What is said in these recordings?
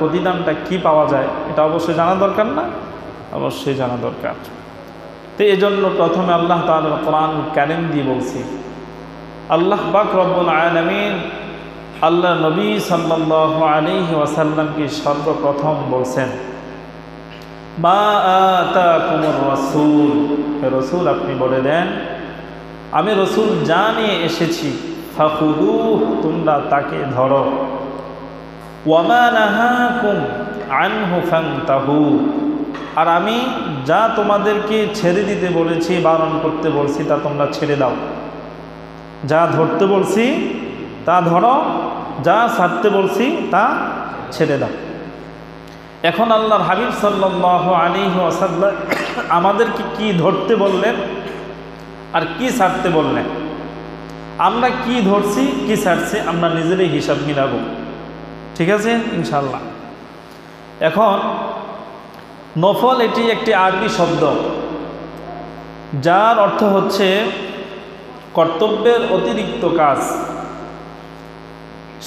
প্রতিদানটা কি পাওয়া যায় এটা অবশ্যই জানা দরকার না? অবশ্যই জানা দরকার। তো এই জন্য প্রথমে আল্লাহ তাআলা কোরআন কারীম দিয়ে বলছি, আল্লাহ পাক রব্বুল আলামিন আল্লাহ নবী সাল্লাল্লাহু আলাইহি ওয়াসাল্লামকে সর্বপ্রথম বলছেন, মা আতাকুমুর রাসূল, হে রাসূল আপনি বলে দেন আমি রাসূল যা নিয়ে এসেছি, ফাখুদুহু তোমরা তাকে ধরো, ওয়ামা নাহাকুম আনহু ফান্তাহু, আর আমি যা তোমাদেরকে ছেড়ে দিতে বলেছি, বারণ করতে বলছি তা তোমরা ছেড়ে দাও। যা ধরতে বলছি তা ধরো, যা ছাড়তে বলছি তা ছেড়ে দাও। এখন আল্লাহর হাবিব সাল্লাল্লাহু আলাইহি ওয়াসাল্লাম আমাদেরকে কি ধরতে বললেন আর কি ছাড়তে বললেন, আমরা কি ধরছি কি ছাড়ছি আমরা নিজেরাই হিসাব মিলাবো, ঠিক আছে ইনশাআল্লাহ। এখন নফল এটি একটি আরবি শব্দ যার অর্থ হচ্ছে কর্তব্যের অতিরিক্ত কাজ।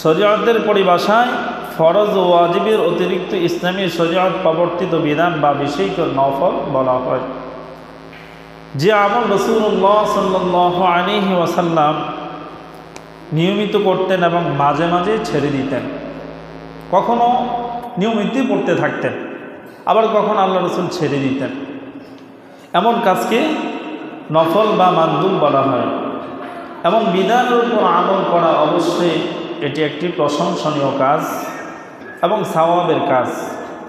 শরীয়তের পরিভাষায় ফরজ ও ওয়াজিবের অতিরিক্ত ইসলামী শরীয়ত প্রবর্তিত বিধান বা বিষয়কে নফল বলা হয়। যে আমল রাসূলুল্লাহ সাল্লাল্লাহু আলাইহি ওয়াসাল্লাম নিয়মিত করতেন এবং মাঝে মাঝে ছেড়ে দিতেন, কখনো নিয়মিতই পড়তে থাকতেন, আবার কখনো আল্লাহ রাসূল ছেড়ে দিতেন, এমন কাজকে নফল বা মানদুব বলা হয়। এবং বিধানের উপর আমল করা অবশ্যই এটি একটি প্রশংসনীয় কাজ এবং সওয়াবের কাজ।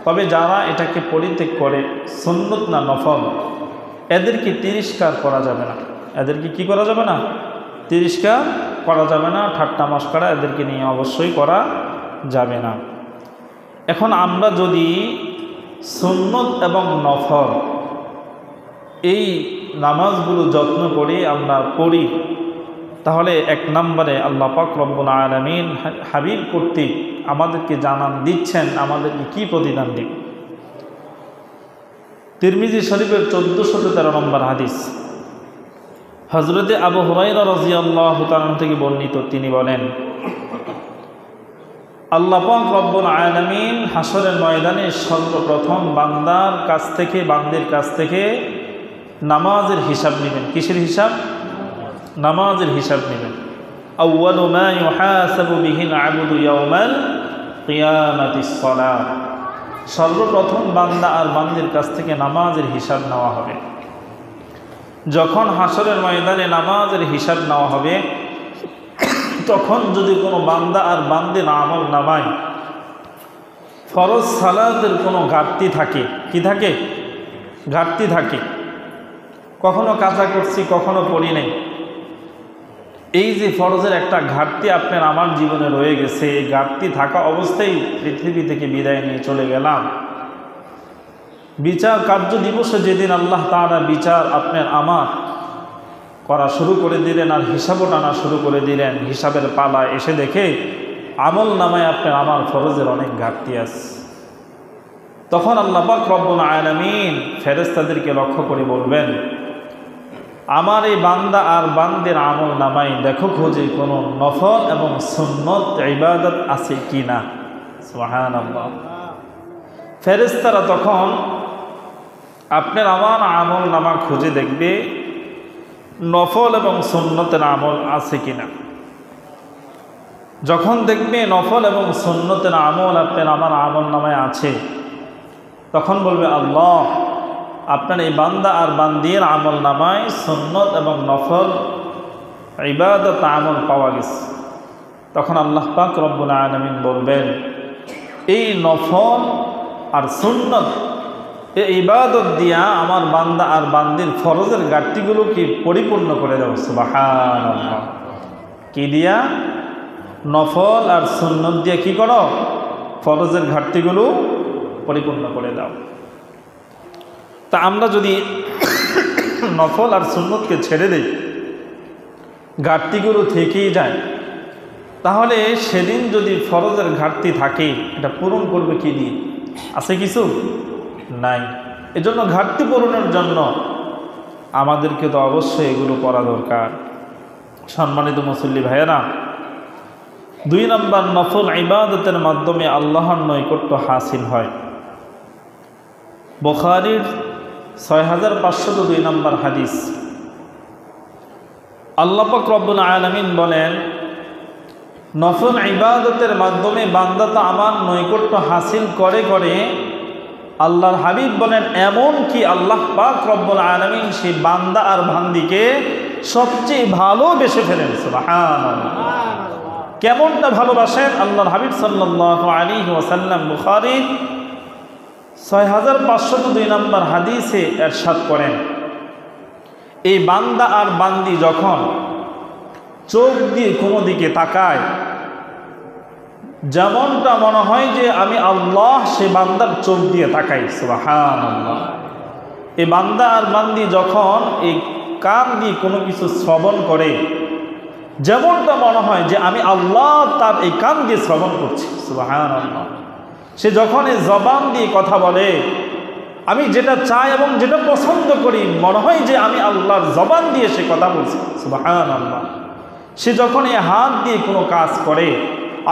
তবে যারা এটাকে পরিত্যাগ করে, সুন্নত না নফল, এদেরকে তিরস্কার করা যাবে না। এদেরকে কি করা যাবে না? তিরস্কার করা যাবে না, ঠাট্টা মশকরা এদেরকে নিয়ে অবশ্যই করা যাবে না। এখন আমরা যদি সুন্নত এবং নফল এই নামাজগুলো যত্ন করে আমরা পড়ি, তাহলে এক নম্বরে আল্লাহ পাক রব্বুল আলামিন হাবিব কর্তৃক আমাদেরকে জানান দিচ্ছেন আমাদেরকে কি প্রতিদান দিন। তিরমিজি শরীফের 1413 নম্বর হাদিস, হযরতে আবু হুরায়রা রাদিয়াল্লাহু তাআলা থেকে বর্ণিত, তিনি বলেন, আল্লাহ পাক রব্বুল আলামিন হাসরের ময়দানে সর্বপ্রথম বান্দার কাছ থেকে, বান্দির কাছ থেকে নামাজের হিসাব নেবেন। কিসের হিসাব? নামাজের হিসাব নেবেন। আউয়ালু মা ইউহাসাবু বিহিল আবদু ইয়াউমাল কিয়ামাতিস সালাত, সর্বপ্রথম বান্দা আর বান্দির কাছ থেকে নামাজের হিসাব নেওয়া হবে। যখন হাসরের ময়দানে নামাজের হিসাব নেওয়া হবে, তখন যদি কোনো বান্দা আর বান্দির আমল নামায় ফরজ সালাতের কোনো ঘাটতি থাকে, কি থাকে? ঘাটতি থাকে, কখনো কাজা করছি কখনো পড়ি নাই, এই যে ফরজের একটা ঘাটতি আপনার আমার জীবনে রয়ে গেছে, এই ঘাটতি থাকা অবস্থায় পৃথিবী থেকে বিদায় নিয়ে চলে গেলাম। বিচার কার্য দিবসে যেদিন আল্লাহ তাআলা বিচার আপনার আমার করা শুরু করে দিলেন আর হিসাবও টানা শুরু করে দিলেন, হিসাবের পালা এসে দেখে আমল নামায় আপনার আমার ফরজের অনেক ঘাটতি আছে। তখন আল্লাহ পাক রব্বুল আলামিন ফেরেশতাদেরকে লক্ষ্য করে বলবেন, আমার এই বান্দা আর বান্দির আমল নামায় দেখো খোঁজে কোনো নফল এবং সুন্নত ইবাদত আছে কি না। সুবহানাল্লাহ। ফেরেশতারা তখন আপনার আমার আমল নামা খুঁজে দেখবে নফল এবং সুন্নতের আমল আছে কিনা। যখন দেখবে নফল এবং সুন্নতের আমল আপনার আমার আমল নামায় আছে, তখন বলবে আল্লাহ আপনার এই বান্দা আর বান্দির আমল নামায় সুন্নত এবং নফল ইবাদত আমল পাওয়া গেছে। তখন আল্লাহ পাক রব্বুল আলামিন বলবেন, এই নফল আর সুন্নত এই ইবাদত দিয়া আমার বান্দা আর বান্দির ফরজের ঘাটতিগুলো কি পরিপূর্ণ করে দাও। সুবহানাল্লাহ। কি দিয়া? নফল আর সুন্নত দিয়ে কি করো? ফরজের ঘাটতিগুলো পরিপূর্ণ করে দাও। তা আমরা যদি নফল আর সুন্নতকে ছেড়ে দেই, ঘাটতিগুলো থেকেই যায়, তাহলে সেদিন যদি ফরজের ঘাটতি থাকে এটা পূরণ করবে কি দিয়ে? আছে কিছু? নাই। এজন্য ঘাটতি পূরণের জন্য আমাদেরকে তো অবশ্যই এগুলো করা দরকার। সম্মানিত মুসল্লি ভাইয়েরা, 2 নম্বর নফল ইবাদতের মাধ্যমে আল্লাহর নৈকট্য হাসিল হয়। বুখারীর 6502 নম্বর হাদিস। আল্লাহ পাক রব্বুল আলামিন বলেন, নফল ইবাদতের মাধ্যমে বান্দা তো আমার নৈকট্য হাসিল করে করে, আল্লাহর হাবিব বলেন এমন কি আল্লাহ পাক রব্বুল আলামিন সেই বান্দা আর বান্দিকে সবচেয়ে ভালোবেসে ফেলেন। সুবহানাল্লাহ। কেমনটা ভালোবাসেন আল্লাহর হাবিব সাল্লাল্লাহু আলাইহি ওয়াসাল্লাম বুখারীর 6502 নম্বর হাদিসে ইরশাদ করেন, এই বান্দা আর বান্দি যখন চোখ দিয়ে কোনো দিকে তাকায়, যেমনটা মনে হয় যে আমি আল্লাহ সে বান্দার চোখ দিয়ে তাকাই। সুবহানাল্লাহ। এই বান্দা আর বান্দি যখন এই কান দিয়ে কোনো কিছু শ্রবণ করে, যেমনটা মনে হয় যে আমি আল্লাহ তার এই কান দিয়ে শ্রবণ করছি। সুবহানাল্লাহ। সে যখন এই জবান দিয়ে কথা বলে, আমি যেটা চাই এবং যেটা পছন্দ করি, মনে হয় যে আমি আল্লাহর জবান দিয়ে সে কথা বলছি। সুবহানাল্লাহ। সে যখন এই হাত দিয়ে কোনো কাজ করে,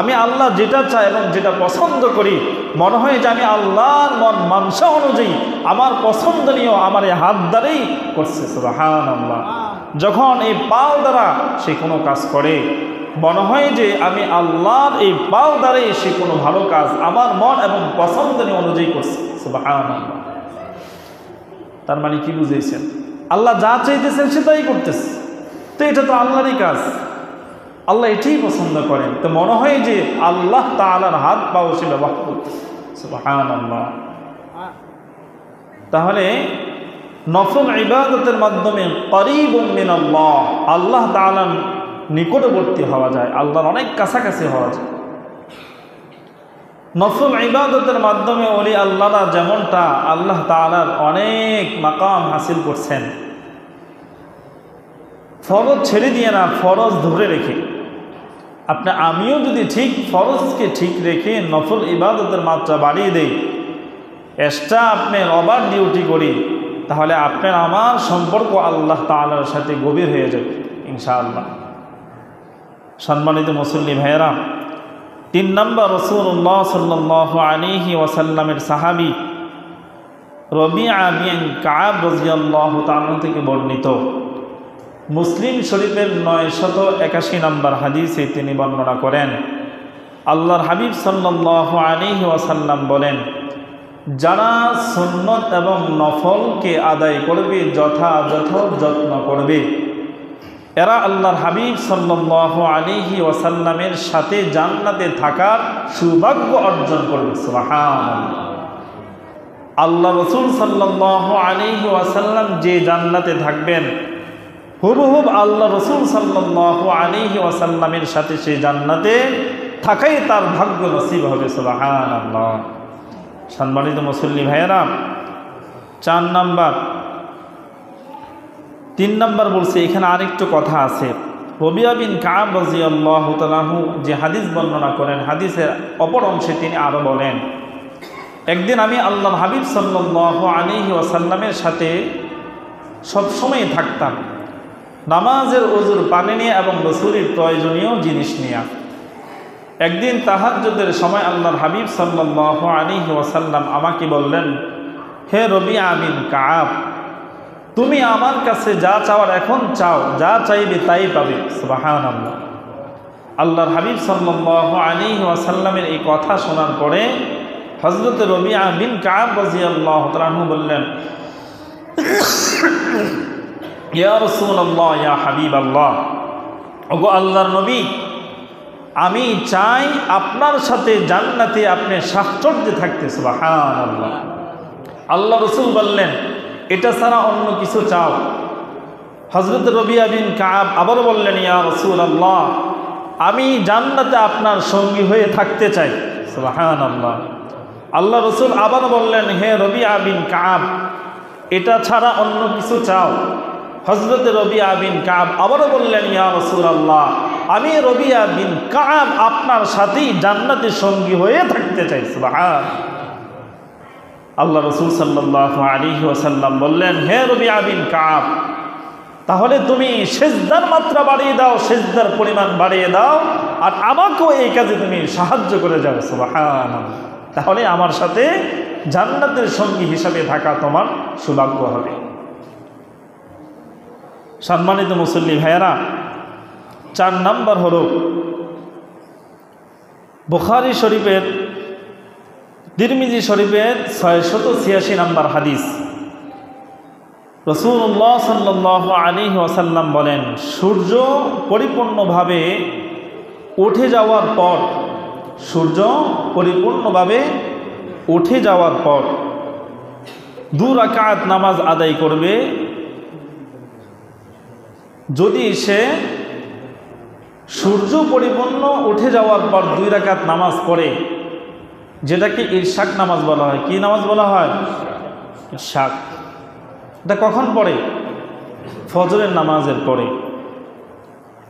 আমি আল্লাহ যেটা চাই এবং যেটা পছন্দ করি, মনে হয় যে আমি আল্লাহর মন মানসা অনুযায়ী আমার পছন্দনীয় আমার এই হাত দ্বারাই করছে। সুবহানাল্লাহ। যখন এই পাও দ্বারা সে কোনো কাজ করে, মনে হয় যে আমি আল্লাহর এই পাও দ্বারাই সে কোনো ভালো কাজ আমার মন এবং পছন্দনীয় অনুযায়ী করছে। সুবহানাল্লাহ। তার মানে কি বুঝেছেন? আল্লাহ যা চাইতেছেন সে তাই করতেছে। তো এটা তো আল্লাহরই কাজ, আল্লাহ এটাই পছন্দ করেন। তো মনে হয় যে আল্লাহ তাআলার হাত পাও সে ব্যবহার করতেছে। সুবহানাল্লাহ। তাহলে নফল ইবাদতের মাধ্যমে করিবুম মিনাল্লাহ, আল্লাহ তাআলার নিকটবর্তী হওয়া যায়, আল্লাহর অনেক কাছাকাছি হওয়া যায়। নফল ইবাদতের মাধ্যমে ওলি আল্লাহরা যেমনটা আল্লাহ তাআলার অনেক মাকাম হাসিল করছেন, ফরজ ছেড়ে দিয়ে না, ফরজ ধরে রেখে আমিও যদি ঠিক ফরজকে ঠিক রেখে নফল ইবাদতের মাত্রা বাড়িয়ে দেই, এক্সট্রা ওভার ডিউটি করি, তাহলে আপনার আমার সম্পর্ক আল্লাহ তাআলার সাথে গভীর হয়ে যাবে ইনশাআল্লাহ। সম্মানিত মুসল্লি ভাইয়েরা, 3 নম্বর রাসূলুল্লাহ সাল্লাল্লাহু আলাইহি ওয়াসাল্লামের সাহাবী রবিআ বিন কাব রাদিয়াল্লাহু তাআলা থেকে বর্ণিত, মুসলিম শরীফের 981 নম্বর হাদিসে তিনি বর্ণনা করেন, আল্লাহর হাবিব সাল্লাল্লাহু আলাইহি ওয়াসাল্লাম বলেন, যারা সুন্নত এবং নফলকে আদায় করবে, যথাযথ যত্ন করবে, এরা আল্লাহর হাবিব সাল্লাল্লাহু আলাইহি ওয়াসাল্লামের সাথে জান্নাতে থাকার সৌভাগ্য অর্জন করবে। সুবহানাল্লাহ। আল্লাহ রাসূল সাল্লাল্লাহু আলাইহি ওয়াসাল্লাম যে জান্নাতে থাকবেন, হুবহুব আল্লাহ রাসূল সাল্লাল্লাহু আলাইহি ওয়াসাল্লামের সাথে সেই জান্নাতে থাকাই তার ভাগ্য নসিব হবে। সুবহানাল্লাহ। সম্মানিত মুসল্লি ভাইয়েরা, 3 নম্বর বলছে, এখানে আরেকটু কথা আছে। রবিআ বিন কাব রাদিয়াল্লাহু তাআলা যে হাদিস বর্ণনা করেন, হাদিসের অপর অংশে তিনি আরো বলেন, একদিন আমি আল্লাহর হাবিব সাল্লাল্লাহু আলাইহি ওয়াসাল্লামের সাথে সবসময় থাকতাম, নামাজের ওযুর পানি নিয়ে এবং রাসূলের প্রয়োজনীয় জিনিস নিয়ে। একদিন তাহাজ্জুদের সময় আল্লাহর হাবিব সাল্লাল্লাহু আলাইহি ওয়াসাল্লাম আমাকে বললেন, হে রবিআ বিন কাব, তুমি আমার কাছে যা চাওয়ার এখন চাও, যা চাইবে তাই পাবে। সুবহানাল্লাহ। আল্লাহর হাবিব সাল্লাল্লাহু আলাইহি ওয়াসাল্লামের এই কথা শোনার পরে হযরত রবিআ বিন কাব রাদিয়াল্লাহু তাআলা বললেন, ইয়া রাসূলুল্লাহ, ইয়া হাবিবাল্লাহ, ওগো আল্লাহর নবী, আমি চাই আপনার সাথে জান্নাতে আপনি সাহচর্যে থাকতে। সুবহানাল্লাহ। আল্লাহ রাসূল বললেন, এটা ছাড়া অন্য কিছু চাও? হযরত রবিআ বিন কাব আবার বললেন, ইয়া রাসূলুল্লাহ, আমি জান্নাতে আপনার সঙ্গী হয়ে থাকতে চাই। সুবহানাল্লাহ। আল্লাহ রাসূল আবার বললেন, হে রবিআ বিন কাব, এটা ছাড়া অন্য কিছু চাও? হযরত রবিআ বিন কাব আবারও বললেন, ইয়া রাসূলুল্লাহ, আমি রবিআ বিন কাব আপনার সাথেই জান্নাতে সঙ্গী হয়ে থাকতে চাই। সুবহানাল্লাহ। আল্লাহ রাসূল সাল্লাল্লাহু আলাইহি ওয়াসাল্লাম বললেন, হে রবিআ বিন কাব, তাহলে তুমি সিজদার মাত্রা বাড়িয়ে দাও, সিজদার পরিমাণ বাড়িয়ে দাও, আর আমাকেও এই কাজে তুমি সাহায্য করে যাও। সুবহানাল্লাহ। তাহলে আমার সাথে জান্নাতের সঙ্গী হিসাবে থাকা তোমার সৌভাগ্য হবে। সম্মানিত মুসল্লি ভাইয়েরা, 4 নম্বর হলো বুখারী শরীফের, তিরমিজি শরীফের 686 নম্বর হাদিস। রাসূলুল্লাহ সাল্লাল্লাহু আলাইহি ওয়াসাল্লাম বলেন, সূর্য পরিপূর্ণভাবে উঠে যাওয়ার পর, সূর্য পরিপূর্ণভাবে উঠে যাওয়ার পর 2 রাকাত নামাজ আদায় করবে। যদি সে সূর্য পরিপূর্ণ উঠে যাওয়ার পর 2 রাকাত নামাজ পড়ে, যেটাকে ইরশাক নামাজ বলা হয়। কি নামাজ বলা হয়? ইরশাক। এটা কখন পড়ে? ফজরের নামাজের পরে।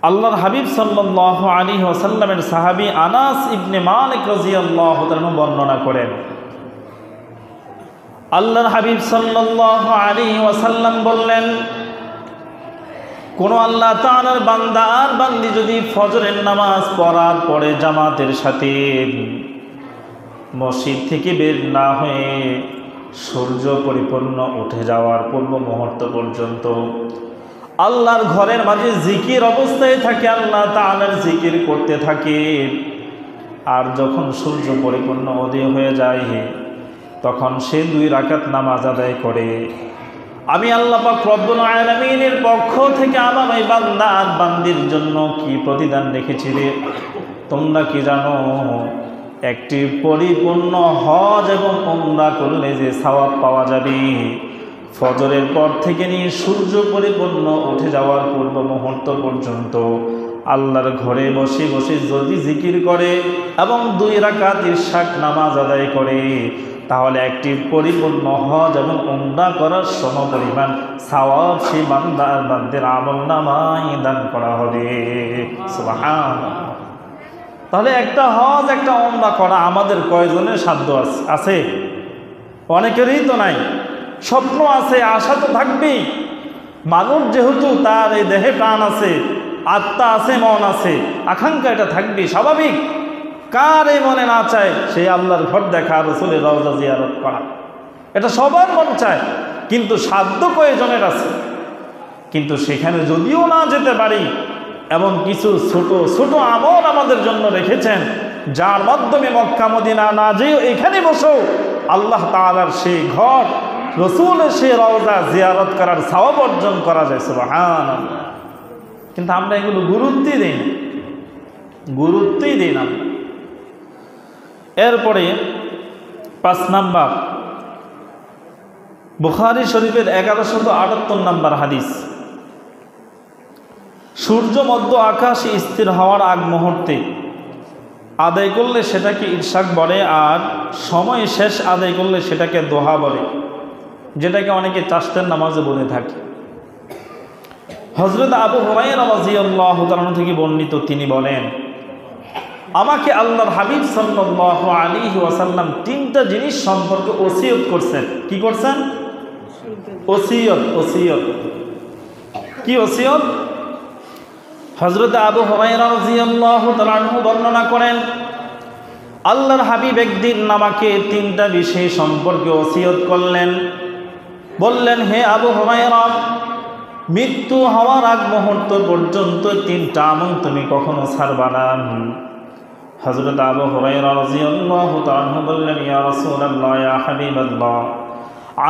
আল্লাহর হাবিব সাল্লাল্লাহু আলাইহি ওয়াসাল্লামের সাহাবী আনাস ইবনে মালিক রাদিয়াল্লাহু তাআলা বর্ণনা করেন, আল্লাহর হাবিব সাল্লাল্লাহু আলাইহি ওয়াসাল্লাম বললেন, কোন আল্লাহ তাআলার বান্দা আর বান্দি যদি ফজরের নামাজ পড়ার পরে জামাতের সাথে মসজিদ থেকে বের না হয়ে সূর্য পরিপূর্ণ উঠে যাওয়ার পূর্ব মুহূর্ত পর্যন্ত আল্লাহর ঘরের মাঝে জিকির অবস্থায় থাকে, আল্লাহ তাআলার জিকির করতে থাকে, আর যখন সূর্য পরিপূর্ণ উদয় হয়ে যায় তখন সে 2 রাকাত নামাজ আদায় করে, আমি আল্লাহ পাক রব্বুল আলামিনের পক্ষ থেকে আমার এই বান্দা আর বান্দির জন্য কি প্রতিদান রেখেছি রে? তোমরা কি জানো? একটি পরিপূর্ণ হজ এবং উমরা করলে যে সওয়াব পাওয়া যাবে, ফজরের পর থেকে নিয়ে সূর্য পরিপূর্ণ উঠে যাওয়ার পূর্ব মুহূর্ত পর্যন্ত আল্লাহর ঘরে বসে বসে যদি জিকির করে এবং 2 রাকাত ইরশাক নামাজ আদায় করে, তাহলে একটি পরিপূর্ণ হজ এবং উমরা করার সমপরিমাণ সওয়াব সেই বান্দা আর বান্দির আমলনামায় দান করা হবে। সুবহানাল্লাহ। তাহলে একটা হজ একটা উমরা করা আমাদের কয়জনের সাধ্য আছে? অনেকেরই তো নাই। স্বপ্ন আছে, আশা তো থাকবেই। মানুষ যেহেতু তার এই দেহে প্রাণ আছে, আত্মা আছে, মন আছে, আকাঙ্ক্ষা এটা থাকবে স্বাভাবিক। কার এই মনে না চায় সেই আল্লাহর ঘর দেখা, রাসূলের রওজা জিয়ারত করা? এটা সবার মন চায়, কিন্তু সাধ্য কয়জনের আছে? কিন্তু সেখানে যদিও না যেতে পারি, এমন কিছু ছোট ছোট আমল আমাদের জন্য রেখেছেন, যার মাধ্যমে মক্কা মদিনা না যেও এখানে বসেও আল্লাহ তাআলার সেই ঘর, রাসূলের সেই রওজা জিয়ারত করার সওয়াব অর্জন করা যায়। সুবহানাল্লাহ। কিন্তু আমরা এগুলো গুরুত্বই দিই না, গুরুত্বই দিই না। এরপরে 5 নাম্বার, বুখারী শরীফের 1178 নম্বর হাদিস। সূর্য মধ্য আকাশে স্থির হওয়ার আগ মুহূর্তে আদায় করলে সেটাকে ইরশাক বলে, আর সময় শেষ আদায় করলে সেটাকে দোহা বলে, যেটাকে অনেকে চাষতের নামাজে বলে থাকে। হযরত আবু হুরায়রা রাদিয়াল্লাহু তাআলা থেকে বর্ণিত, তিনি বলেন, আমাকে আল্লাহর হাবিব সাল্লাল্লাহু আলাইহি ওয়াসাল্লাম 3টা জিনিস সম্পর্কে ওসিয়ত করছেন। কি করছেন? ওসিয়ত। ওসিয়ত কি? ওসিয়ত। হযরত আবু হুরায়রা রাদিয়াল্লাহু তাআলা বর্ণনা করেন, আল্লাহর হাবিব একদিন আমাকে 3টা বিষয় সম্পর্কে ওসিয়ত করলেন। বললেন, হে আবু হুরায়রা, মৃত্যু হওয়ার আগ মুহূর্ত পর্যন্ত 3টা আমল তুমি কখনো ছাড়বা না। হযরত আবু হুরায়রা রাদিয়াল্লাহু তাআলা বললেন, ইয়া রাসূলুল্লাহ, ইয়া হাবিবাল্লাহ,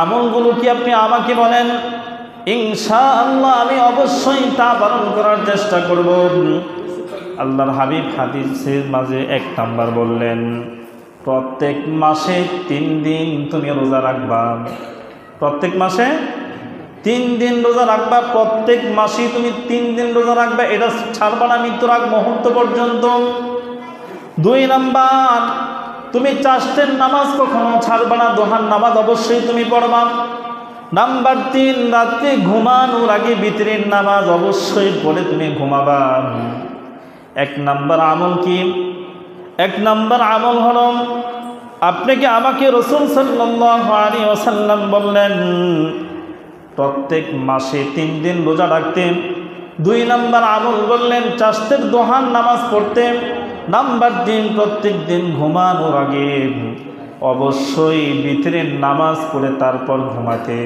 আমলগুলো কি আপনি আমাকে বলেন? ইনশাআল্লাহ আমি অবশ্যই তা পালন করার চেষ্টা করব। আল্লাহর হাবিব হাদিসের মাঝে 1 নাম্বার বললেন, প্রত্যেক মাসে 3 দিন তুমি রোজা রাখবা। প্রত্যেক মাসে 3 দিন রোজা রাখবা। প্রত্যেক মাসে তুমি 3 দিন রোজা রাখবা, এটা ছাড়বা না মৃত্যুর আগ মুহূর্ত পর্যন্ত। 2 নাম্বার, তুমি চাষতের নামাজ কখনো ছাড়বা না, দোহার নামাজ অবশ্যই তুমি পড়বা। নাম্বার 3, রাত্রে ঘুমানোর আগে বিতরের নামাজ অবশ্যই পড়ে তুমি ঘুমাবা। 1 নাম্বার আমল কি? 1 নাম্বার আমল হলো, আপনাকে আমাকে রাসূল সাল্লাল্লাহু আলাইহি ওয়াসাল্লাম বললেন প্রত্যেক মাসে 3 দিন রোজা রাখতে। 2 নাম্বার আমল বললেন চাষতের দোহান নামাজ পড়তে। নাম্বার 3 প্রত্যেক দিন ঘুমানোর আগে অবশ্যই বিতরের নামাজ পড়ে তারপর ঘুমাতে।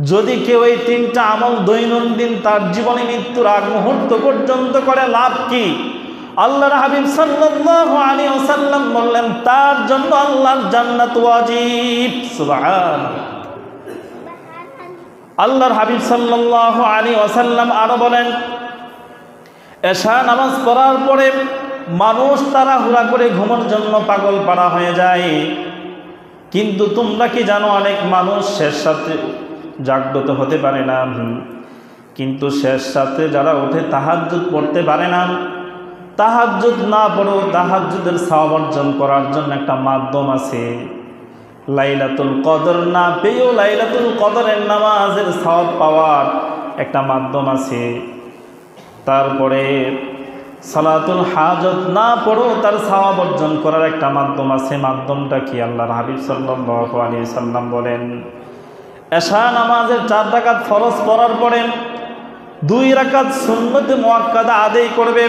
যদি কেউ এই 3টা আমল দৈনন্দিন তার জীবনে মৃত্যুর আগ মুহূর্ত পর্যন্ত করে লাভ কি? আল্লাহর হাবিব সাল্লাল্লাহু আলাইহি ওয়াসাল্লাম বললেন তার জন্য আল্লাহর জান্নাত ওয়াজিব। সুবহানাল্লাহ। আল্লাহর হাবিব সাল্লাল্লাহু আলাইহি ওয়াসাল্লাম আরো বলেন এশা নামাজ পড়ার পরে মানুষ তাড়াহুড়া করে ঘুমানোর জন্য পাগল পাড়া হয়ে যায়, কিন্তু তোমরা কি জানো অনেক মানুষ শেষ রাতে জাগ্রত হতে পারে না, কিন্তু শেষ রাতে যারা ওঠে তাহাজ্জুদ পড়তে পারে না। তাহাজ্জুদ না পড়ো, তাহাজ্জুদের সওয়াব অর্জন করার জন্য একটা মাধ্যম আছে। লাইলাতুল কদর না পেয়েও লাইলাতুল কদরের নামাজের সওয়াব পাওয়ার একটা মাধ্যম আছে। তারপরে সালাতুল হাজত না পড়ো তার সওয়াব অর্জন করার একটা মাধ্যম আছে। মাধ্যমটা কি? আল্লাহর হাবিব সাল্লাল্লাহু আলাইহি ওয়াসাল্লাম বলেন এশা নামাজের 4 রাকাত ফরজ পড়ার পরে 2 রাকাত সুন্নতে মুআক্কাদা আদায় করবে।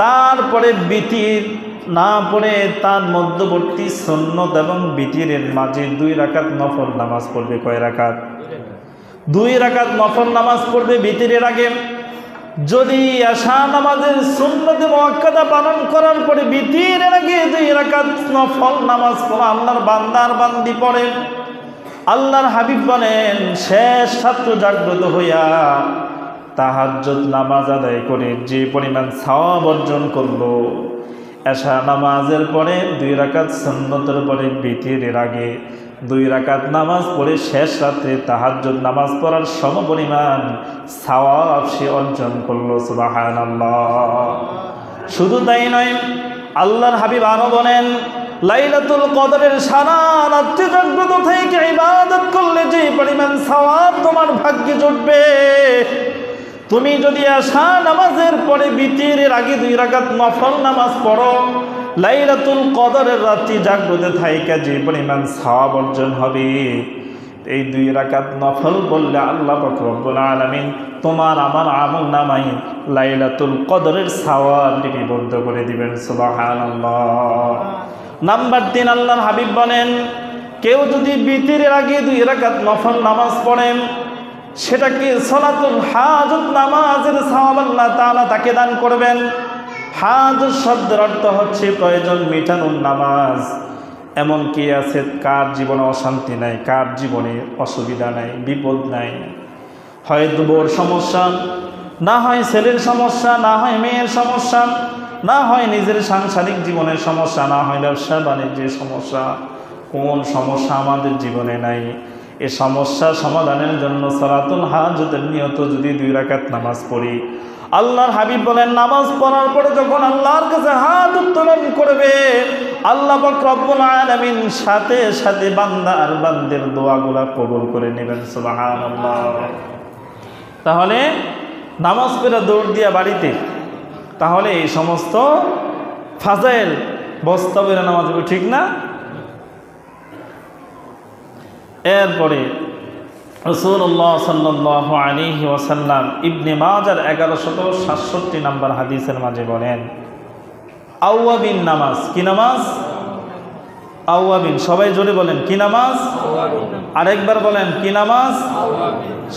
তারপরে বিতির না পড়ে তার মধ্যবর্তী সুন্নত এবং বিতিরের মাঝে 2 রাকাত নফল নামাজ পড়বে। কয় রাকাত? 2 রাকাত নফল নামাজ পড়বে বিতিরের আগে। যদি এশা নামাজের সুন্নতে মুআক্কাদা পালন করার পরে বিতিরের আগে 2 রাকাত নফল নামাজ পড়া আল্লাহর বান্দার বান্দি পড়ে, আল্লাহর হাবিব বলেন শেষ ছাত্র জাগ্রত হইয়া তাহাজ্জুদ নামাজ আদায় করে যে পরিমাণ সওয়াব অর্জন করলো, এশা নামাজের পরে 2 রাকাত সুন্নতের পরে বিতিরের আগে 2 রাকাত নামাজ পড়ে শেষ রাতে তাহাজ্জুদ নামাজ পড়ার সমপরিমাণ সওয়াব সে অর্জন করলো। সুবহানাল্লাহ। শুধু তাই নয়, আল্লাহর হাবিব আরো বলেন লাইলাতুল কদরের সারা রাত্রি জাগ্রত থেকে ইবাদত করলে যে পরিমাণ সওয়াব তোমার ভাগ্যে জুটবে, তুমি যদি এশা নামাজের পরে বিতিরের আগে 2 রাকাত নফল নামাজ পড়ো, লাইলাতুল কদরের রাত্রি জাগ্রত থেকে যে পরিমাণ সওয়াব অর্জন হবে, এই 2 রাকাত নফল বললে আল্লাহ পাক রব্বুল আলামিন তোমার আমার আমল নামায় লাইলাতুল কদরের সওয়াব লিপিবদ্ধ করে দিবেন। সুবহানাল্লাহ। নাম্বার 3 আল্লাহর হাবিব বলেন কেউ যদি বিতিরের আগে 2 রাকাত নফল নামাজ পড়েন, সেটাকে সালাতুল হাজত নামাজের সওয়াব আল্লাহ তাআলা তাকে দান করবেন। হাজত শব্দের অর্থ হচ্ছে প্রয়োজন মেটানোর নামাজ। এমন কি আছে কার জীবনে অশান্তি নাই, কার জীবনে অসুবিধা নাই, বিপদ নাই? হয় দুবোর সমস্যা, না হয় ছেলের সমস্যা, না হয় মেয়ের সমস্যা, না হয় নিজের সাংসারিক জীবনের সমস্যা, না হয় ব্যবসা বাণিজ্যের সমস্যা। কোন সমস্যা আমাদের জীবনে নাই? এই সমস্যা সমাধানের জন্য সালাতুল হাজতের নিয়ত যদি 2 রাকাত নামাজ পড়ি, আল্লাহর হাবিব বলেন নামাজ পড়ার পরে যখন আল্লাহর কাছে হাত উত্তোলন করবে, আল্লাহ পাক রব্বুল আলামিন সাথে সাথে বান্দা আর বান্দের দোয়াগুলা কবুল করে নেবেন। সুবহানাল্লাহ। তাহলে নামাজ পড়ে দৌড় দিয়া বাড়িতে, তাহলে এই সমস্ত ফাজাইল বস্তা বেরা নামাজ হবে, ঠিক না? এরপরে রাসূলুল্লাহ সাল্লাল্লাহু আলাইহি ওয়াসাল্লাম ইবনে মাজার 1167 নম্বর হাদিসের মাঝে বলেন আওয়াবিন নামাজ। কি নামাজ? আওয়াবিন। সবাই জোরে বলেন কি নামাজ? আরেকবার বলেন কি নামাজ?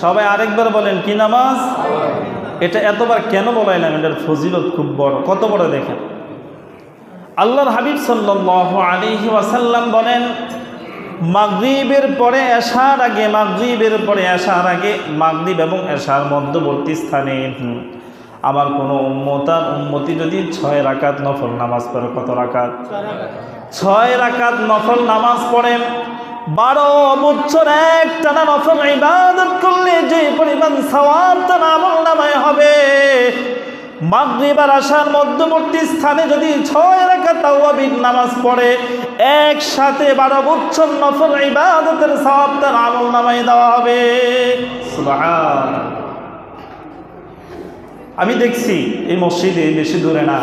সবাই আরেকবার বলেন কি নামাজ? এটা এতবার কেন বলাইলাম? এটার ফজিলত খুব বড়। কত বড় দেখেন। আল্লাহর হাবিব সাল্লাল্লাহু আলাইহি ওয়াসাল্লাম বলেন মাগরিবের পরে এশার আগে, মাগরিবের পরে এশার আগে, মাগরিব এবং এশার মধ্যবর্তী স্থানে আমার কোনো উম্মতি যদি 6 রাকাত নফল নামাজ পড়ে, কত রাকাত? 6 রাকাত নফল নামাজ পড়ে 12 বছর একটানা নফল ইবাদত করলে যে পরিমাণ সওয়াব তার আমলনামায় হবে, মাগরিব আর এশার মধ্যবর্তী স্থানে যদি 6 রাকাত তাওয়াবিন নামাজ পড়ে, একসাথে 12 বছর নফল ইবাদতের সওয়াব তার আমলনামায় দেওয়া হবে। সুবহানাল্লাহ। আমি দেখছি এই মসজিদে, বেশি দূরে না,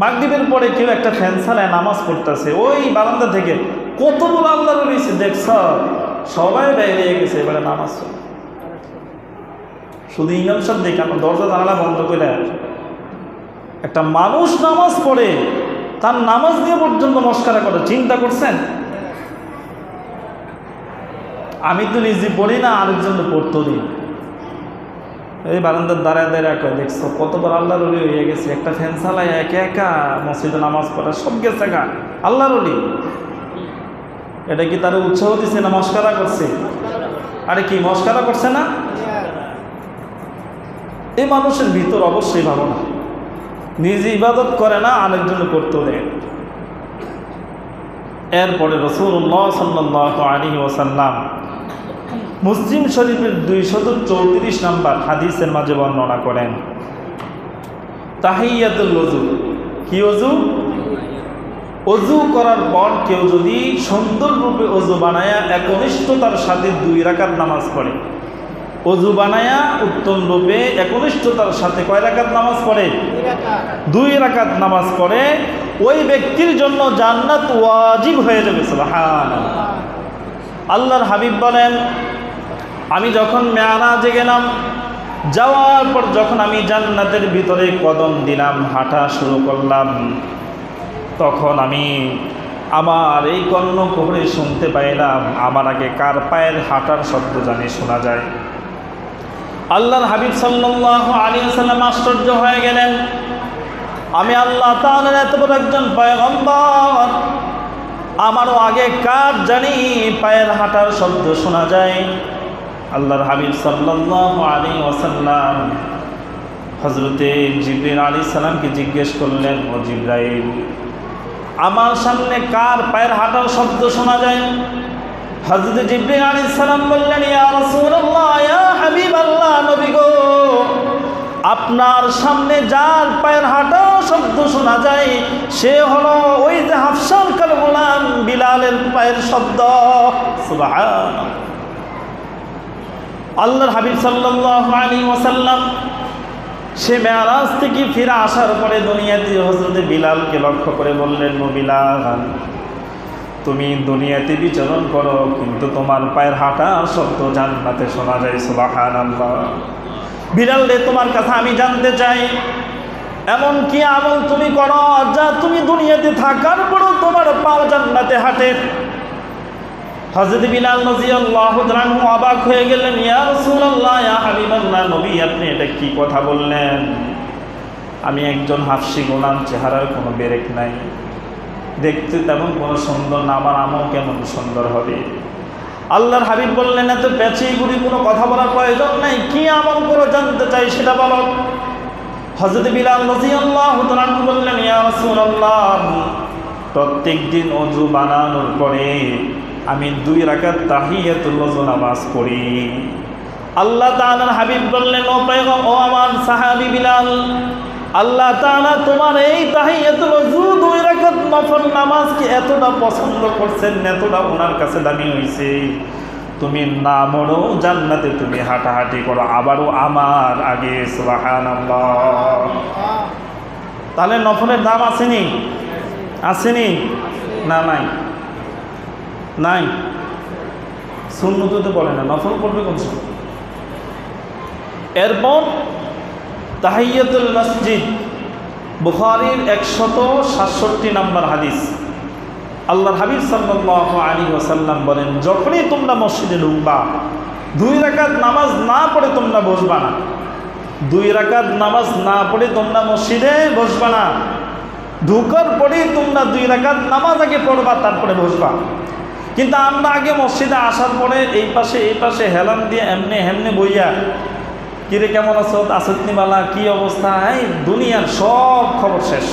মাগরিবের পরে কেউ একটা ফ্যান চালায় নামাজ পড়তেছে, ওই বারান্দা থেকে কতগুলো আল্লাহর রয়েছে দেখছ, সবাই বাইরে গেছে, এবারে নামাজ শুধু ইমাম সাহেব দেখে দরজা জানালা বন্ধ করে। একটা মানুষ নামাজ পড়ে তার নামাজ নিয়ে পর্যন্ত মস্কারা করে, চিন্তা করছেন? আমি তো নিজে পড়ি না, আরেকজন পড়তো দিই। এই বারান্দার দাঁড়ায় দাঁড়ায় কয়, দেখছো কতবার আল্লাহর ওলি হয়ে গেছে, একটা ফ্যান চালায় একা একা মসজিদে নামাজ পড়া, সব গেছে একা আল্লাহর ওলি। এটা কি তারা উৎসাহ দিচ্ছে না মস্কারা করছে? আরে কি মস্কারা করছে না? এই মানুষের ভিতর অবশ্যই ভাবনা, নিজে ইবাদত করে না, আরেকজনে করতে দেয়। এরপরে রাসূলুল্লাহ সাল্লাল্লাহু আলাইহি ওয়াসাল্লাম মুসলিম শরীফের 234 নম্বর হাদিসের মাঝে বর্ণনা করেন, তাহিয়াতুল ওযু। কি ওযু? ওযু করার পর কেউ যদি সুন্দর রূপে ওযু বানায়া একনিষ্ঠতার সাথে 2 রাকাত নামাজ পড়ে, ওযু বানায়া উত্তম রূপে একনিষ্ঠতার সাথে কয় রাকাত নামাজ পড়ে? 2 রাকাত নামাজ পড়ে, ওই ব্যক্তির জন্য জান্নাত ওয়াজিব হয়ে যাবে। সুবহানাল্লাহ। আল্লাহর হাবিব বলেন, আমি যখন মেরাজে গেলাম, যাওয়ার পর যখন আমি জান্নাতের ভিতরে কদম দিলাম, হাঁটা শুরু করলাম, তখন আমি আমার এই কর্ণকুহরে শুনতে পাইলাম আমার আগে কার পায়ের হাঁটার শব্দ জানি শোনা যায়। আল্লাহর হাবিব সাল্লাল্লাহু আলাইহি ওয়াসাল্লাম আশ্চর্য হয়ে গেলেন, আমি আল্লাহ তাআলার এত বড় একজন পয়গম্বর, আমারও আগে কার জানি পায়ের হাঁটার শব্দ শোনা যায়। আল্লাহর হাবিব সাল্লাল্লাহু আলাইহি ওয়াসাল্লাম হযরতে জিবরিল আলাইহিস সালামকে জিজ্ঞেস করলেন, ও জিবরাইল, আমার সামনে কার পায়ের হাঁটার শব্দ শোনা যায়? হযরতে জিবরিল আলাইহিস সালাম বললেন, ইয়া রাসূলুল্লাহ, ইয়া হাবিবাল্লাহ, নবী গো, আপনার সামনে যার পায়ের হাঁটা শব্দ শোনা যায় সে হলো ওই যে হাফসার কাল গোলাম বিলালের পায়ের শব্দ। সুবহানাল্লাহ। আল্লাহর হাবিব সাল্লাল্লাহু আলাইহি ওয়াসাল্লাম সে মেরাজ থেকে ফিরে আসার পরে দুনিয়াতে হযরতে বিলালকে লক্ষ্য করে বললেন, ও বিলাল, তুমি দুনিয়াতে বিচরণ করো কিন্তু তোমার পায়ের হাঁটার শব্দ জান্নাতে শোনা যায়। সুবহানাল্লাহ। বিলাল রে, তোমার কথা আমি জানতে চাই, এমন কি আমল তুমি করো যা তুমি দুনিয়াতে থাকার পরও তোমার পা জান্নাতে হাঁটে? হযরত বিলাল রাদিয়াল্লাহু তাআলা অবাক হয়ে গেলেন, ইয়া রাসূলুল্লাহ, ইয়া হাবিবাল্লাহ, নবী আপনি এটা কি কথা বললেন? আমি একজন হাফসি গোলাম, চেহারার কোনো বেরেক নাই, দেখতে তেমন কোনো সুন্দর না, আমার আমল কেমন সুন্দর হবে? আল্লাহর হাবিব বললেন, এত পেঁচিয়ে গুড়ি কোনো কথা বলার প্রয়োজন নাই, কি আমল করো জানতে চাই সেটা বলো। হযরত বিলাল রাদিয়াল্লাহু তাআলা বললেন, ইয়া রাসূলুল্লাহ, প্রত্যেক দিন ওযু বানানোর পরে আমি 2 রাকাত তাহিয়াতুল ওযু নামাজ পড়ি। আল্লাহ তাআলার হাবিব বললেন, ও পয়গম্বর, ও আমার সাহাবী বিলাল, আল্লাহ তাআলা তোমার এই তাহিয়াতুল ওযু 2 রাকাত নফল নামাজকে এতটা পছন্দ করছেন, এতটা ওনার কাছে দামি হয়েছে, তুমি না মরো জান্নাতে তুমি হাঁটাহাঁটি করো আবারও আমার আগে। সুবহানাল্লাহ। তাহলে নফলের দাম আসেনি? আসেনি না? নাই নাই। সুন্নতে বলে না, নফল পড়বে কোন সময়? এরপর তাহিয়াতুল মসজিদ, বুখারীর 167 নম্বর হাদিস। আল্লাহর হাবিব সাল্লাল্লাহু আলাইহি ওয়াসাল্লাম বলেন, যখনই তোমরা মসজিদে ঢুকবা 2 রাকাত নামাজ না পড়ে তোমরা বসবা না। 2 রাকাত নামাজ না পড়ে তোমরা মসজিদে বসবা না। ঢুকার পরে তোমরা 2 রাকাত নামাজ আগে পড়বা, তারপরে বসবা। কিন্তু আমরা আগে মসজিদে আসার পরে এই পাশে হেলান দিয়ে এমনি হেমনে বইয়া, কিরে কেমন আছো, আসতনিবালা, কি অবস্থা, এই দুনিয়ার সব খবর শেষ।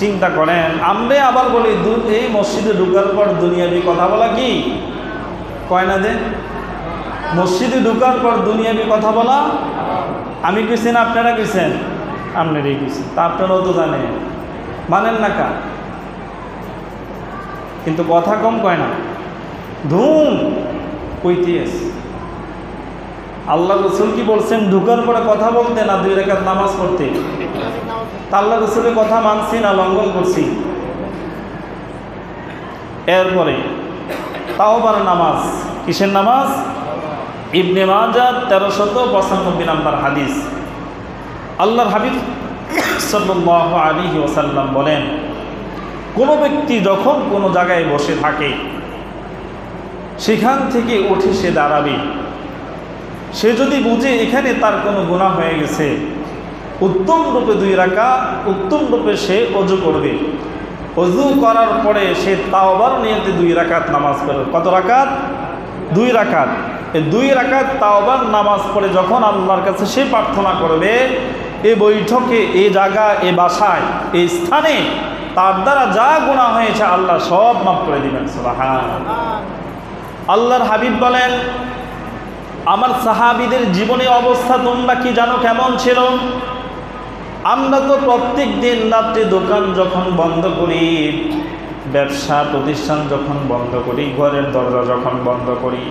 চিন্তা করেন, আমরা আবার বলি এই মসজিদে ঢুকার পর দুনিয়াবি কথা বলা কি কয় না? দে মসজিদে ঢুকার পর দুনিয়াবি কথা বলা, আমি কইছি না আপনারা কইছেন? আপনারাই কইছেন, তা আপনারাও তো জানেন, মানেন না কা? কিন্তু কথা কম কয় না, ধুম কইতে আছে। আল্লাহ রাসূল কি বলছেন? ঢুকার পরে কথা বলতে না 2 রাকাত নামাজ পড়তে? তা আল্লাহ রাসূলের কথা মানছি না লঙ্ঘন করছি? এরপরে তাওবার নামাজ, কিসের নামাজ? ইবনে মাজাহ 1395 নম্বর হাদিস। আল্লাহর হাবিব সাল্লাল্লাহু আলাইহি ওয়াসাল্লাম বলেন, কোনো ব্যক্তি যখন কোনো জায়গায় বসে থাকে সেখান থেকে উঠে সে দাঁড়াবে, সে যদি বুঝে এখানে তার কোনো গুনাহ হয়ে গেছে, উত্তম রূপে 2 রাকাত উত্তম রূপে সে ওযু করবে। ওযু করার পরে সে তাওবার নিয়তে 2 রাকাত নামাজ পড়বে। কত রাকাত? 2 রাকাত। এই 2 রাকাত তাওবার নামাজ পড়ে যখন আল্লাহর কাছে সে প্রার্থনা করবে, এই বৈঠকে, এই জায়গা, এই বাসায়, এই স্থানে তার দ্বারা যা গুনাহ হয়েছে আল্লাহ সব মাফ করে দিবেন। সুবহানাল্লাহ। আল্লাহর হাবিব বলেন, আমার সাহাবীদের জীবনে অবস্থা তোমরা কি জানো কেমন ছিল? আমরা তো প্রত্যেক দিন রাত্রে দোকান যখন বন্ধ করি, ব্যবসা প্রতিষ্ঠান যখন বন্ধ করি, ঘরের দরজা যখন বন্ধ করি,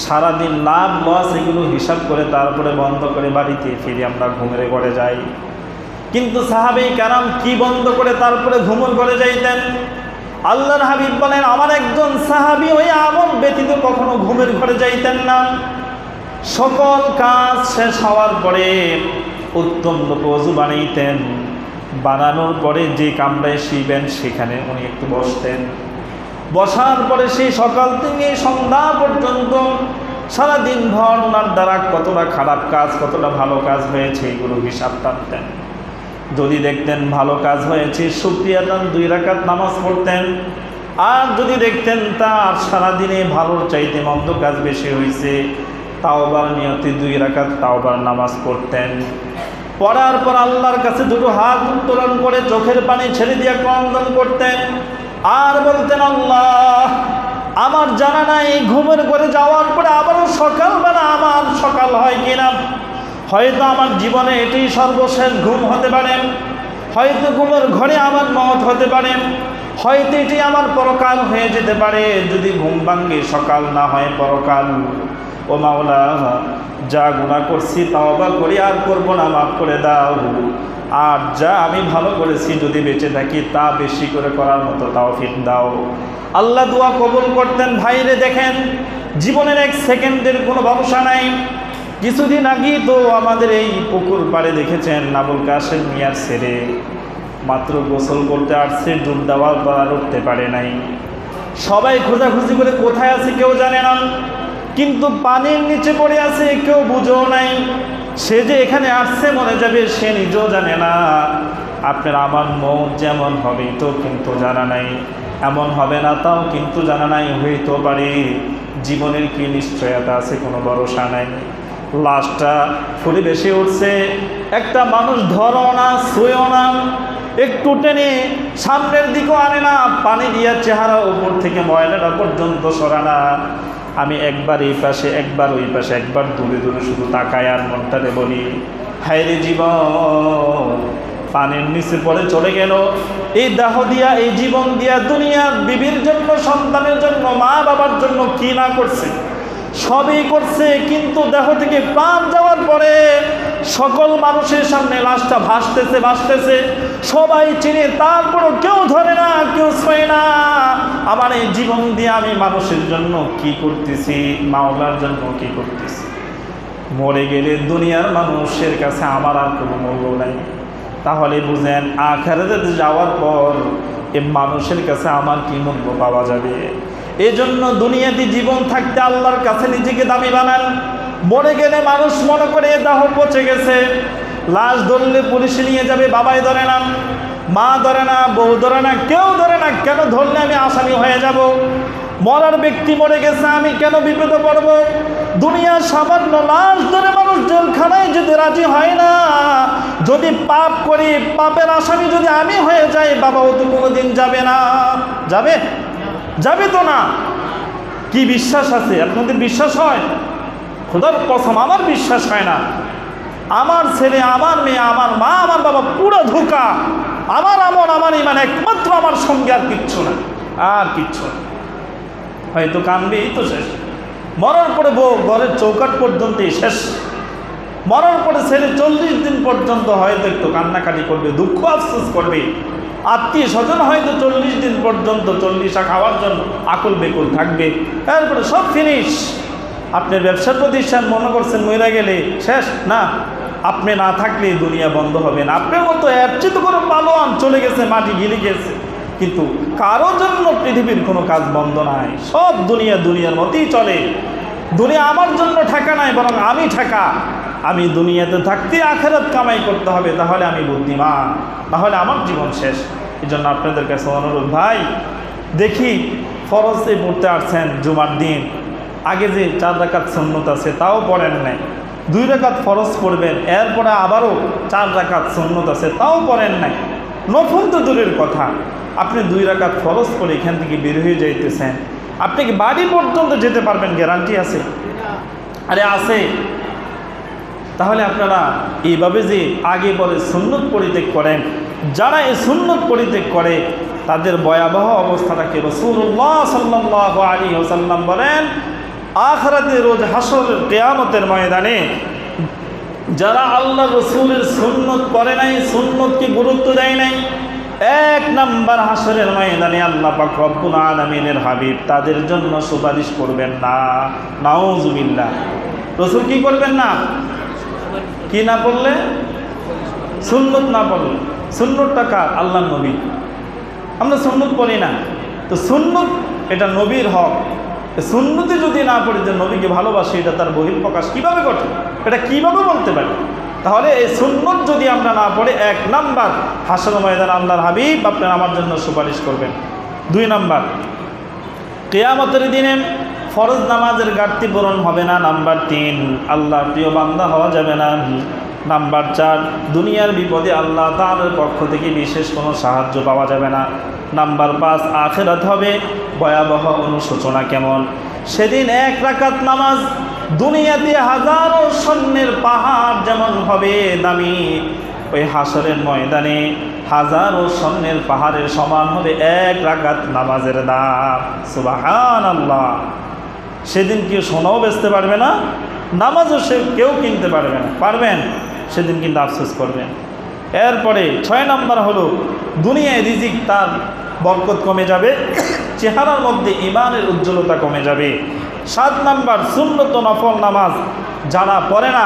সারাদিন লাভ লস এগুলো হিসাব করে তারপরে বন্ধ করে বাড়িতে ফিরে আমরা ঘুমের ঘরে যাই। কিন্তু সাহাবে কেরাম কি বন্ধ করে তারপরে ঘুমের ঘরে যাইতেন? আল্লাহর হাবিব বলেন, আমার একজন সাহাবী ওই আমল ব্যতীত কখনো ঘুমের ঘরে যাইতেন না। সকল কাজ শেষ হওয়ার পরে উত্তম রূপে ওযু বানাইতেন, বানানোর পরে যে কামরায় শুইবেন সেখানে উনি একটু বসতেন। বসার পরে সেই সকাল থেকে সন্ধ্যা পর্যন্ত সারাদিন ভর ওনার দ্বারা কতটা খারাপ কাজ কতটা ভালো কাজ হয়েছে এগুলো হিসাব টানতেন। যদি দেখতেন ভালো কাজ হয়েছে শুকরিয়া দান 2 রাকাত নামাজ পড়তেন, আর যদি দেখতেন তার সারাদিনে ভালোর চাইতে মন্দ কাজ বেশি হয়েছে, তাওবার নিয়তে 2 রাকাত তাওবার নামাজ পড়তেন। পড়ার পর আল্লাহর কাছে 2 হাত উত্তোলন করে চোখের পানি ছেড়ে দিয়ে ক্রন্দন করতেন আর বলতেন, আল্লাহ, আমার জানা নাই ঘুমের ঘরে যাওয়ার পরে আবারও সকালবেলা আমার সকাল হয় কিনা। হয়তো আমার জীবনে এটাই সর্বশেষ ঘুম হতে পারে, হয়তো ঘুমের ঘরে আমার মওত হতে পারে, হয়তো এটি আমার পরকাল হয়ে যেতে পারে। যদি ঘুম ভাঙে সকাল না হয় পরকাল, ও মাওলা, যা গুনাহ করছি তাওবা করি আর করব না, মাফ করে দাও। আর যা আমি ভালো করেছি যদি বেঁচে থাকি তা বেশি করে করার মতো তৌফিক দাও। আল্লাহ দোয়া কবুল করতেন। ভাইরে দেখেন, জীবনের 1 সেকেন্ডের কোনো ভরসা নাই। কিছুদিন আগেই তো আমাদের এই পুকুর পাড়ে দেখেছেন আবুল কাশেম মিয়ার ছেলে মাত্র গোসল করতে আসছে, ডুব দেওয়ার পর আর উঠতে পারে নাই। সবাই খোঁজাখুঁজি করে কোথায় আছে কেউ জানে না, কিন্তু পানির নিচে পড়ে আছে কেউ বুঝেও নাই। সে যে এখানে আসছে মনে যাবে সে নিজেও জানে না। আপনার আমার মৌত যেমন হবে তো কিন্তু জানা নাই, এমন হবে না তাও কিন্তু জানা নাই, হইতেও পারে। জীবনের কি নিশ্চয়তা আছে, কোনো ভরসা নাই। লাশটা ফুলে বেশি উঠছে, একটা মানুষ ধরো না, ছুঁয়েও না, একটু টেনে সামনের দিকেও আনে না, পানি দিয়া চেহারা উপর থেকে ময়লাটা পর্যন্ত সরানা। আমি একবার এই পাশে একবার ওই পাশে একবার দূরে দূরে শুধু তাকায় আর মনটারে বলি, হায়রে জীবন পানির নিচে পড়ে চলে গেল। এই দেহ দিয়া, এই জীবন দিয়া দুনিয়ার বিবির জন্য, সন্তানের জন্য, মা বাবার জন্য কি না করছে, সবই করছে। কিন্তু দেহ থেকে প্রাণ যাওয়ার পরে সকল মানুষের সামনে লাশটা ভাসতেছে ভাসতেছে, সবাই চিনে, তারপরও কেউ ধরে না, কেউ ছোঁয় না। আমার এই জীবন দিয়ে আমি মানুষের জন্য কি করতেছি, মাওলার জন্য কি করতেছি। মরে গেলে দুনিয়ার মানুষের কাছে আমার আর কোনো মূল্য নাই। তাহলে বুঝেন আখিরাতে যাওয়ার পর এ মানুষের কাছে আমার কি মূল্য পাওয়া যাবে। এজন্য দুনিয়াতে জীবন থাকতে আল্লাহর কাছে নিজেকে দামি বানান। মরে গেলে মানুষ মনে করে দেহ পচে গেছে, লাশ ধরলে পুলিশে নিয়ে যাবে, বাবাই ধরে না, মা ধরে না, বউ ধরে না, কেউ ধরে না। কেন ধরলে আমি আসামি হয়ে যাব? মরার ব্যক্তি মরে গেছে, আমি কেন বিপদে পড়ব? দুনিয়ার সামান্য লাশ ধরে মানুষ জেলখানায় যেতে রাজি হয় না। যদি পাপ করি, পাপের আসামি যদি আমি হয়ে যাই, বাবাও তো কোনোদিন যাবে না। যাবে? যাবে তো না। কি বিশ্বাস আছে? আপনাদের বিশ্বাস হয়? খোদার কসম আমার বিশ্বাস হয় না। আমার ছেলে, আমার মেয়ে, আমার মা, আমার বাবা পুরো ধোঁকা। আমার আমল, আমার ইমান একমাত্র আমার সঙ্গে, আর কিচ্ছু না, আর কিচ্ছু না। হয়তো কানবে, এই তো শেষ। মরার পরে বউ ঘরের চৌকাট পর্যন্তই শেষ। মরার পরে ছেলে 40 দিন পর্যন্ত হয়তো একটু কান্নাকাটি করবে, দুঃখ আফসোস করবে। আত্মীয় স্বজন হয়তো 40 দিন পর্যন্ত 40টা খাওয়ার জন্য আকুল বেকুল থাকবে। এরপরে সব ফিনিশ। আপনার ব্যবসার প্রতিষ্ঠান মনে করছেন মরে গেলে শেষ না, আপনি না থাকলে দুনিয়া বন্ধ হবে না। আপনার মতো একচিত করে পালোয়ান চলে গেছে, মাটি গিলে গেছে, কিন্তু কারো জন্য পৃথিবীর কোনো কাজ বন্ধ নাই। সব দুনিয়ার মতোই চলে। দুনিয়া আমার জন্য ঠাকা নাই, বরং আমি ঠাকা। আমি দুনিয়াতে থাকতে আখেরাত কামাই করতে হবে, তাহলে আমি বুদ্ধিমান, তাহলে আমার জীবন শেষ। এই জন্য আপনাদের কাছে অনুরোধ, ভাই দেখি ফরজে পড়তে আসছেন জুমার দিন, আগে যে 4 রাকাত সুন্নত আছে তাও পড়েন নাই, 2 রাকাত ফরজ পড়বেন, এরপরে আবারও 4 রাকাত সুন্নত আছে তাও পড়েন নাই। নফল তো দূরের কথা, আপনি 2 রাকাত ফরজ পড়ে এখান থেকে বের হয়ে যাইতেছেন, আপনি কি বাড়ি পর্যন্ত যেতে পারবেন? গ্যারান্টি আছে? আরে আছে। তাহলে আপনারা এইভাবে যে আগে পরে সুন্নত পরিত্যাগ করেন, যারা এই সুন্নত পরিত্যাগ করে তাদের ভয়াবহ অবস্থাটাকে রাসূলুল্লাহ সাল্লাল্লাহু আলাইহি ওয়াসাল্লাম বলেন, আখিরাতে রোজ হাসরের কিয়ামতের ময়দানে যারা আল্লাহ রসুলের সুন্নত করে নাই, সুন্নতকে গুরুত্ব দেয় নাই, 1 নাম্বার হাসরের ময়দানে আল্লাহ পাক রব্বুল আলামিনের হাবিব তাদের জন্য সুপারিশ করবেন না। নাউজুবিল্লাহ। রসুল কি করবেন না? কি না পড়লে? সুন্নত না পড়লে। সুন্নতটা কার? আল্লাহর নবী। আমরা সুন্নত পড়ি না, তো সুন্নত এটা নবীর হক। সুন্নতে যদি না পড়ি যে নবীকে ভালোবাসি, এটা তার বহিঃপ্রকাশ কীভাবে ঘটে? এটা কীভাবে বলতে পারি? তাহলে এই সুন্নত যদি আমরা না পড়ে, 1 নাম্বার হাসর ময়দান আল্লাহর হাবিব আপনার আমার জন্য সুপারিশ করবেন। 2 নাম্বার কিয়ামতের দিনে ফরজ নামাজের ঘাটতি পূরণ হবে না। নাম্বার 3 আল্লাহর প্রিয় বান্দা হওয়া যাবে না। নাম্বার 4 দুনিয়ার বিপদে আল্লাহ তাআলার পক্ষ থেকে বিশেষ কোনো সাহায্য পাওয়া যাবে না। নাম্বার 5 আখিরাত হবে ভয়াবহ অনুশোচনা। কেমন? সেদিন 1 রাকাত নামাজ দুনিয়াতে হাজারো স্বর্ণের পাহাড় যেমন হবে দামি, ওই হাসরের ময়দানে হাজারো স্বর্ণের পাহাড়ের সমান হবে 1 রাকাত নামাজের দাম। সুবহানাল্লাহ। সেদিন কেউ সোনাও বেচতে পারবে না, নামাজও সে কেউ কিনতে পারবে না। পারবেন? সেদিন কিন্তু আফসোস করবেন। এরপরে 6 নাম্বার হলো দুনিয়ায় রিজিক তার বরকত কমে যাবে, চেহারার মধ্যে ঈমানের উজ্জ্বলতা কমে যাবে। 7 নাম্বার সুন্নত নফল নামাজ যারা পড়ে না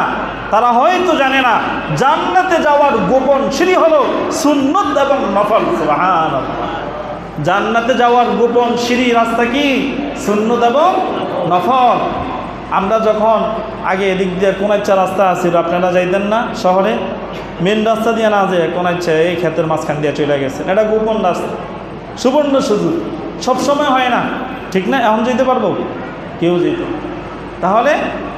তারা হয়তো জানে না জান্নাতে যাওয়ার গোপন সিঁড়ি হলো সুন্নত এবং নফল। সুবহানাল্লাহ। জান্নাতে যাওয়ার গোপন সিঁড়ি রাস্তা কি? সুন্নত এবং নফল। আমরা যখন আগে এদিক দিয়ে কোনাইচ্ছা রাস্তা আছিল, আপনারা যাইতেন না শহরে, মেন রাস্তা দিয়ে না যায় কোনাইচ্ছা এই ক্ষেতের মাঝখান দিয়ে চলে গেছেন, এটা গোপন রাস্তা, সুবর্ণ সুযোগ। সবসময় হয় না, ঠিক না? এখন যেতে পারবো? কেউ যেত। তাহলে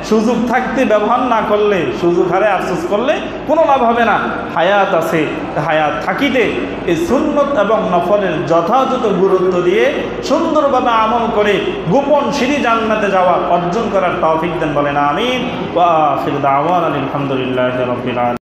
সুযোগ থাকতে ব্যবহার না করলে, সুযোগ হারে আফসোস করলে কোনো লাভ হবে না। হায়াত আছে, হায়াত থাকিতে এই সুন্নত এবং নফলের যথাযথ গুরুত্ব দিয়ে সুন্দরভাবে আমল করে গোপন সিঁড়ি জান্নাতে যাওয়া অর্জন করার তৌফিক দেন, বলেন আমিন। ওয়া আখির দাওয়ানা আলহামদুলিল্লাহি রাব্বিল আলামিন।